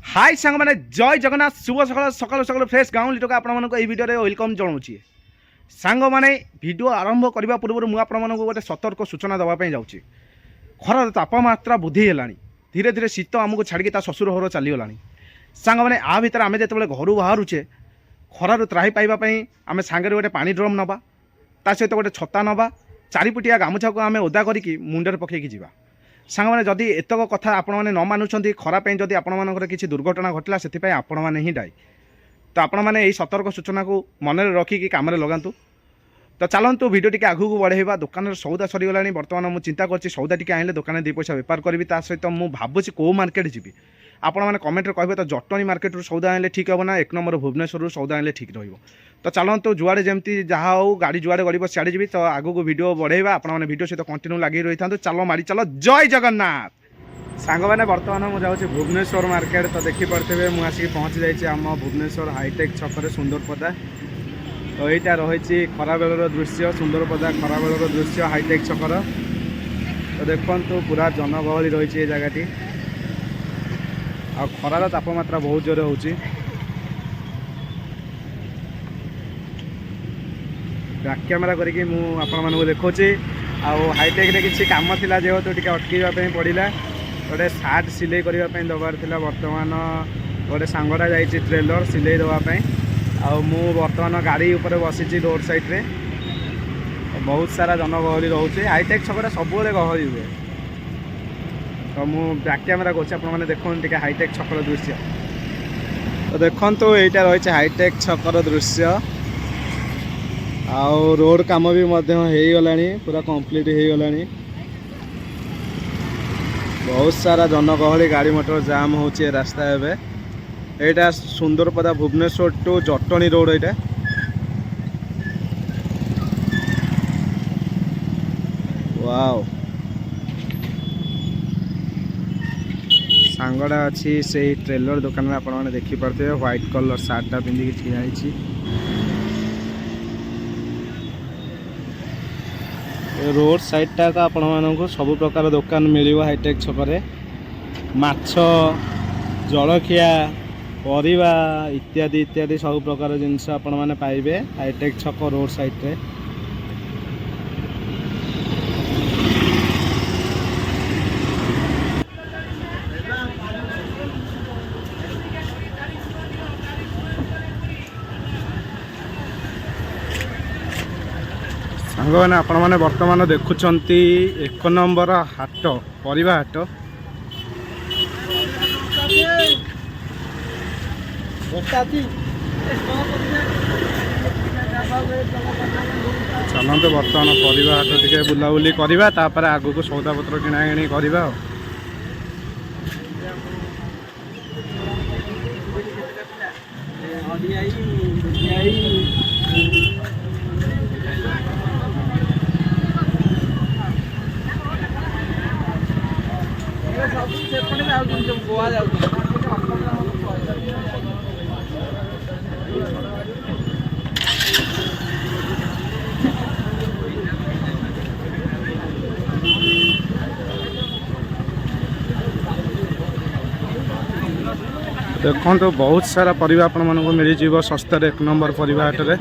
हाय सांग मैंने जय जगन्नाथ शुभ सकाल सकाल सकाल फ्रेश गाँव टोका आपण मानक भिडियो वेलकम जनाऊँगी सांग मैंने भिड आरंभ करने पूर्व मुझे गोटे सतर्क सूचना देवाई जाऊँगी खरार तापमात्रा वृद्धि है धीरे धीरे शीत आमको छाड़ी शशुर घर चलीगला सांग मैंने आ भितर आम जो घर बाहरुचे खरार त्राही पाइबापी आम सांगे गोटे पानी ड्रम नवा ता सहित गोटे छता नवा चारिपुटिया गामुछा को आम ओदा करके मुंडे पकईकी जावा सांग मैंने जदि एतक कथा आपण मैंने न मानुंट खरापाई जदि आपण किसी दुर्घटना घटला से आपण मैंने ही दायी तो आपण मैंने यही सतर्क सूचना को मन रखिकी कम लगातु तो चलतु भिडियो टी आगू को बढ़ेगा दुकान सौदा सरीगला बर्तमान मुझे चिंता कर सौदा टी आने दुकान दी पैसा बेपार करी सहित मुझे भावुँ कौ मार्केट जी आपण मैंने कमेंट कहे तो जटणी मार्केट सौदा आने ठीक हे ना एक नंबर भुवनेश्वर सौदा आने ठीक रही तो चलतु जुआड़े जमी जहाँ हो गाड़ी जुआड़े गड़ब सियाड़े जी तो आगू को भिडियो बढ़ेगा आपण भिडियो सहित कंटिन्यू लगी रही था चलो मारी चलो जय जगन्नाथ सांग मैंने बर्तमान मुझे जाऊँगी भुवनेश्वर मार्केट तो देखिपे मुझे आसिक पहुँची जाइए आम भुवनेश्वर हाईटेक छक सुंदरपदा तो यहाँ रही खराबेलर दृश्य सुंदरपदा खराबेलर दृश्य हाईटेक छकर तो देखु पूरा जनगहली रही जगह आ खरार तापमात्रा बहुत जोर हो बैक कैमेरा करके मुझे देखुची हाईटेक रे किसी काम थिला जेहेतु टिके अटकैवाई पड़ा गोटे सार्ट सिलाई करने दबार था बर्तमान गोटे सांगटा जाइए ट्रेलर सिलाई देवाई बर्तमान गाड़ी उपर बसी रोड साइड रे बहुत सारा जनगहली रोचे हाईटेक छक सब गहली हुए तो मुझे बैक कैमेरा कर देखते हाईटेक छकर दृश्य तो देखो यहाँ रही हाईटेक छकर दृश्य आउ रोड काम भी होगला पूरा कंप्लीट होगला बहुत सारा जनगहली गाड़ी मोटर जाम हो रास्ता एवं यहाँ सुंदरपदा भुवनेश्वर टू जटणी रोड यहाँ वाओ सांगड़ा अच्छी से ट्रेलर दुकान में आपने देखिपे व्हाइट कलर सार्टा पिंधिकी ठिया रोड साइडटा का आपण मानक सब प्रकार दुकान मिल हाईटेक छकरे माछ जलखिया परिवा इत्यादि इत्यादि सब प्रकार जिनस आपण मैंने पाइबे हाईटेक छक रोड साइड रे सांग मैंने आपण मैंने बर्तमान देखुंट एक नंबर हाट परिवा हाट चलते बर्तमान परिवा हाट टे बुलाबुली करवा तापर आगू को सौदा पत्र किଣା किणी करवा गोवा देखो तो बहुत सारा परिवा आपण मानक मिल जाव सस्तार एक नंबर परिवा हाट रे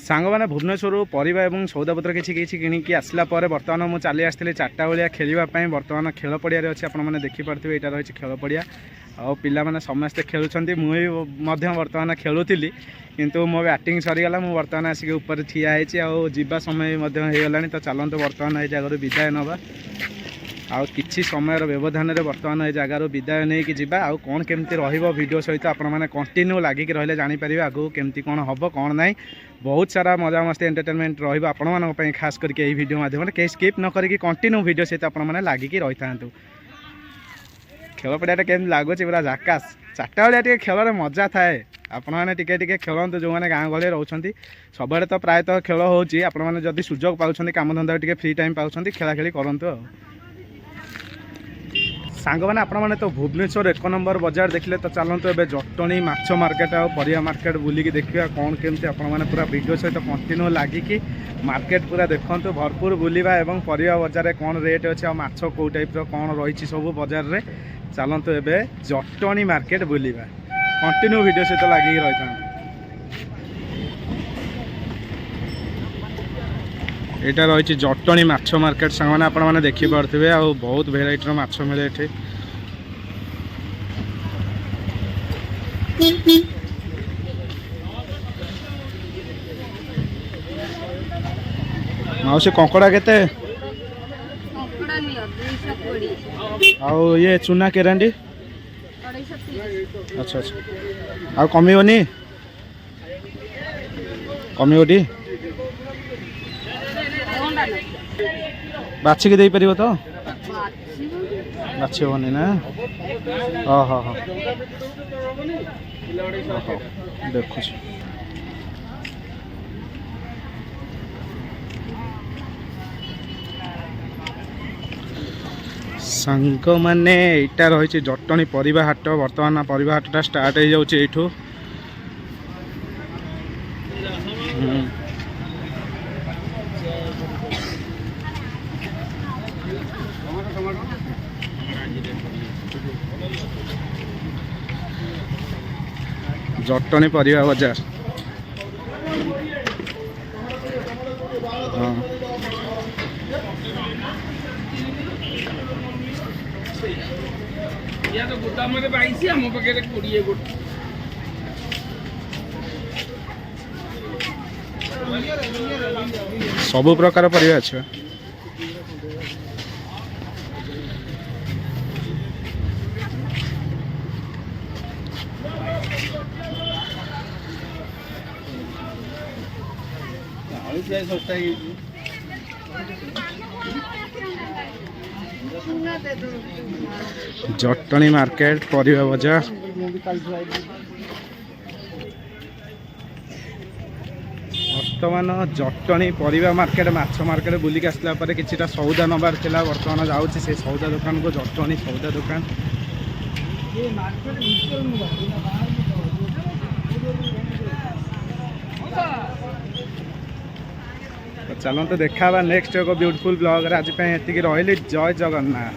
ସାଙ୍ଗମାନେ ଭୁବନେଶ୍ୱରରୁ ପରିବା ଏବଂ ସୌଦାପତ୍ର କିଛି କିଛି କିଣିକି ଆସିଲା ପରେ ବର୍ତ୍ତମାନ ମୁଁ ଚାଲି ଆସିଥିଲି 4ଟା ବେଳିଆ ଖେଳିବା ପାଇଁ। ବର୍ତ୍ତମାନ ଖେଳ ପଡ଼ିଆରେ ଅଛି, ଆପଣମାନେ ଦେଖିପାରୁଥିବେ ଏଇଟା ରହିଛି ଖେଳ ପଡ଼ିଆ ଆଉ ପିଲାମାନେ ସମସ୍ତେ ଖେଳୁଛନ୍ତି। ମୁଁ ମଧ୍ୟ ବର୍ତ୍ତମାନ ଖେଳୁଥିଲି କିନ୍ତୁ ମୋ ବ୍ୟାଟିଂ ସରିଗଲା। ମୁଁ ବର୍ତ୍ତମାନ ଆସିକି ଉପରେ ଠିଆ ହେଇଛି ଆଉ ଯିବା ସମୟ ମଧ୍ୟ ହେଇଗଲାଣି। ତ ଚାଲନ୍ତୁ ବର୍ତ୍ତମାନ ଏଇ ଜାଗାରୁ ବିଦାୟ ନେବା ଆଉ କିଛି ସମୟର ବ୍ୟବଧାନରେ ବର୍ତ୍ତମାନ ଏ ଜାଗାରୁ ବିଦାୟ ନେଇକି ଯିବା। ଆଉ କ'ଣ କେମିତି ରହିବ ଭିଡ଼ିଓ ସହିତ ଆପଣମାନେ କଣ୍ଟିନ୍ୟୁ ଲାଗିକି ରହିଲେ ଜାଣିପାରିବେ ଆଗକୁ କେମିତି କ'ଣ ହେବ କ'ଣ ନାହିଁ। ବହୁତ ସାରା ମଜାମସ୍ତି ଏଣ୍ଟରଟେନମେଣ୍ଟ ରହିବ ଆପଣମାନଙ୍କ ପାଇଁ, ଖାସ୍ କରିକି ଏହି ଭିଡ଼ିଓ ମାଧ୍ୟମରେ। କେହି ସ୍କିପ୍ ନ କରିକି କଣ୍ଟିନ୍ୟୁ ଭିଡ଼ିଓ ସହିତ ଆପଣମାନେ ଲାଗିକି ରହିଥାନ୍ତୁ। ଖେଳ ପଡ଼ିଆଟା କେମିତି ଲାଗୁଛି ପୁରା ଝାକାସ୍। 4ଟା ବେଳିଆ ଟିକେ ଖେଳରେ ମଜା ଥାଏ, ଆପଣମାନେ ଟିକେ ଟିକେ ଖେଳନ୍ତୁ। ଯେଉଁମାନେ ଗାଁ ଗହଳିରେ ରହୁଛନ୍ତି ସବୁଆଡ଼େ ତ ପ୍ରାୟତଃ ଖେଳ ହେଉଛି, ଆପଣମାନେ ଯଦି ସୁଯୋଗ ପାଉଛନ୍ତି କାମଧନ୍ଦା ଟିକେ ଫ୍ରି ଟାଇମ୍ ପାଉଛନ୍ତି ଖେଳାଖେଳି କରନ୍ତୁ। ଆଉ ସାଙ୍ଗମାନେ ଆପଣମାନେ ତ ଭୁବନେଶ୍ୱର 1 ନମ୍ବର ବଜାର ଦେଖିଲେ, ତ ଚାଲନ୍ତୁ ଏବେ ଜଟଣୀ ମାଛ ମାର୍କେଟ ଆଉ ପରିବା ମାର୍କେଟ ବୁଲିକି ଦେଖିବା କ'ଣ କେମିତି। ଆପଣମାନେ ପୁରା ଭିଡ଼ିଓ ସହିତ କଣ୍ଟିନ୍ୟୁ ଲାଗିକି ମାର୍କେଟ ପୁରା ଦେଖନ୍ତୁ, ଭରପୁର ବୁଲିବା ଏବଂ ପରିବା ବଜାରରେ କ'ଣ ରେଟ୍ ଅଛି ଆଉ ମାଛ କେଉଁ ଟାଇପ୍ର କ'ଣ ରହିଛି ସବୁ ବଜାରରେ। ଚାଲନ୍ତୁ ଏବେ ଜଟଣୀ ମାର୍କେଟ ବୁଲିବା, କଣ୍ଟିନ୍ୟୁ ଭିଡ଼ିଓ ସହିତ ଲାଗିକି ରହିଥାନ୍ତୁ। ଏଇଟା ରହିଛି ଜଟଣୀ ମାଛ ମାର୍କେଟ ସାଙ୍ଗମାନେ, ଆପଣମାନେ ଦେଖିପାରୁଥିବେ ଆଉ ବହୁତ ଭେରାଇଟିର ମାଛ ମିଳେ ଏଠି। ମାଉସୀ କଙ୍କଡ଼ା କେତେ? ଆଉ ଇଏ ଚୁନା କେରାଣ୍ଡି? ଆଚ୍ଛା ଆଚ୍ଛା, ଆଉ କମିବନି? କମିବଟି? ବାଛିକି ଦେଇପାରିବ ତ? ବାଛି ହେବନି ନା? ହଁ ହଁ ହଁ ଦେଖୁଛି। ସାଙ୍ଗମାନେ ଏଇଟା ରହିଛି ଜଟଣୀ ପରିବା ହାଟ। ବର୍ତ୍ତମାନ ପରିବା ହାଟଟା ଷ୍ଟାର୍ଟ ହେଇଯାଉଛି ଏଇଠୁ। ଜଟଣୀ ପରିବା ବଜାର। ହଁ ଗୋଦାମରେ 22 ଆମ ପାଖରେ 20 ଗୋଟା। ସବୁ ପ୍ରକାର ପରିବା ଅଛି। ଜଟଣୀ ମାର୍କେଟ ପରିବା ବଜାର। ବର୍ତ୍ତମାନ ଜଟଣୀ ପରିବା ମାର୍କେଟ ମାଛ ମାର୍କେଟ ବୁଲିକି ଆସିଲା ପରେ କିଛିଟା ସଉଦା ନେବାର ଥିଲା। ବର୍ତ୍ତମାନ ଯାଉଛି ସେ ସଉଦା ଦୋକାନକୁ, ଜଟଣୀ ସଉଦା ଦୋକାନ। ଚାଲନ୍ତୁ ଦେଖା ହେବା ନେକ୍ସଟ ଏକ ବ୍ୟୁଟିଫୁଲ ବ୍ଲଗରେ। ଆଜି ପାଇଁ ଏତିକି ରହିଲି। ଜୟ ଜଗନ୍ନାଥ।